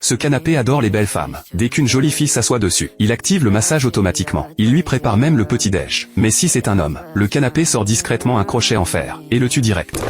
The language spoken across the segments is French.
Ce canapé adore les belles femmes. Dès qu'une jolie fille s'assoit dessus, il active le massage automatiquement. Il lui prépare même le petit-déj. Mais si c'est un homme, le canapé sort discrètement un crochet en fer, et le tue direct.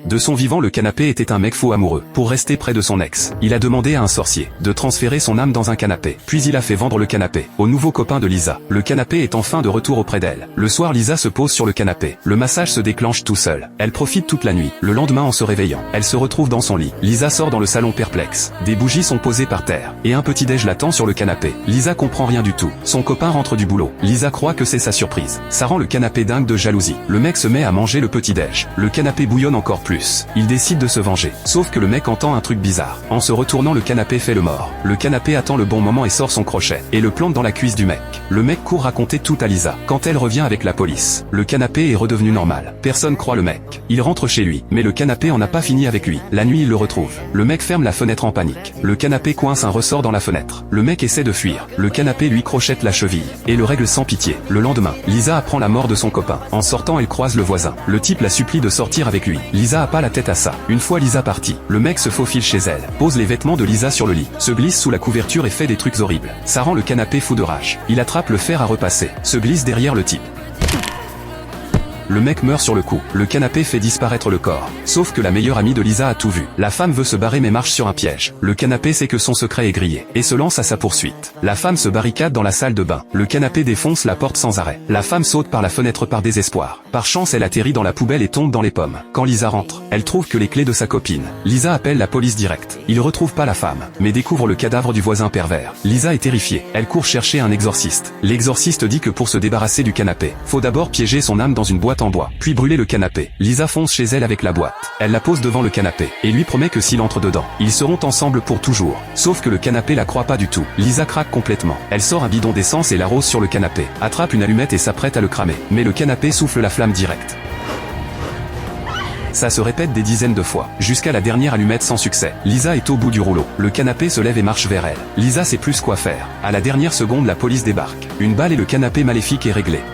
De son vivant, le canapé était un mec faux amoureux. Pour rester près de son ex, il a demandé à un sorcier de transférer son âme dans un canapé. Puis il a fait vendre le canapé au nouveau copain de Lisa. Le canapé est enfin de retour auprès d'elle. Le soir, Lisa se pose sur le canapé. Le massage se déclenche tout seul. Elle profite toute la nuit. Le lendemain, en se réveillant, elle se retrouve dans son lit. Lisa sort dans le salon perplexe. Des bougies sont posées par terre, et un petit-déj l'attend sur le canapé. Lisa comprend rien du tout. Son copain rentre du boulot. Lisa croit que c'est sa surprise. Ça rend le canapé dingue de jalousie. Le mec se met à manger le petit-déj. Le canapé bouillonne encore plus. Il décide de se venger. Sauf que le mec entend un truc bizarre. En se retournant, le canapé fait le mort. Le canapé attend le bon moment et sort son crochet, et le plante dans la cuisse du mec. Le mec court raconter tout à Lisa. Quand elle revient avec la police, le canapé est redevenu normal. Personne croit le mec. Il rentre chez lui, mais le canapé en a pas fini avec lui. La nuit, il le retrouve. Le mec ferme la fenêtre en panique. Le canapé coince un ressort dans la fenêtre. Le mec essaie de fuir. Le canapé lui crochette la cheville, et le règle sans pitié. Le lendemain, Lisa apprend la mort de son copain. En sortant, elle croise le voisin. Le type la supplie de sortir avec lui. Lisa a pas la tête à ça. Une fois Lisa partie, le mec se faufile chez elle, pose les vêtements de Lisa sur le lit, se glisse sous la couverture et fait des trucs horribles. Ça rend le canapé fou de rage. Il attrape le fer à repasser, se glisse derrière le type. Le mec meurt sur le coup. Le canapé fait disparaître le corps. Sauf que la meilleure amie de Lisa a tout vu. La femme veut se barrer mais marche sur un piège. Le canapé sait que son secret est grillé, et se lance à sa poursuite. La femme se barricade dans la salle de bain. Le canapé défonce la porte sans arrêt. La femme saute par la fenêtre par désespoir. Par chance, elle atterrit dans la poubelle et tombe dans les pommes. Quand Lisa rentre, elle trouve que les clés de sa copine. Lisa appelle la police directe. Il retrouve pas la femme, mais découvre le cadavre du voisin pervers. Lisa est terrifiée. Elle court chercher un exorciste. L'exorciste dit que pour se débarrasser du canapé, faut d'abord piéger son âme dans une boîte en bois, puis brûler le canapé. Lisa fonce chez elle avec la boîte. Elle la pose devant le canapé, et lui promet que s'il entre dedans, ils seront ensemble pour toujours. Sauf que le canapé la croit pas du tout. Lisa craque complètement. Elle sort un bidon d'essence et l'arrose sur le canapé, attrape une allumette et s'apprête à le cramer. Mais le canapé souffle la flamme directe. Ça se répète des dizaines de fois, jusqu'à la dernière allumette sans succès. Lisa est au bout du rouleau. Le canapé se lève et marche vers elle. Lisa sait plus quoi faire. À la dernière seconde, la police débarque. Une balle et le canapé maléfique est réglé.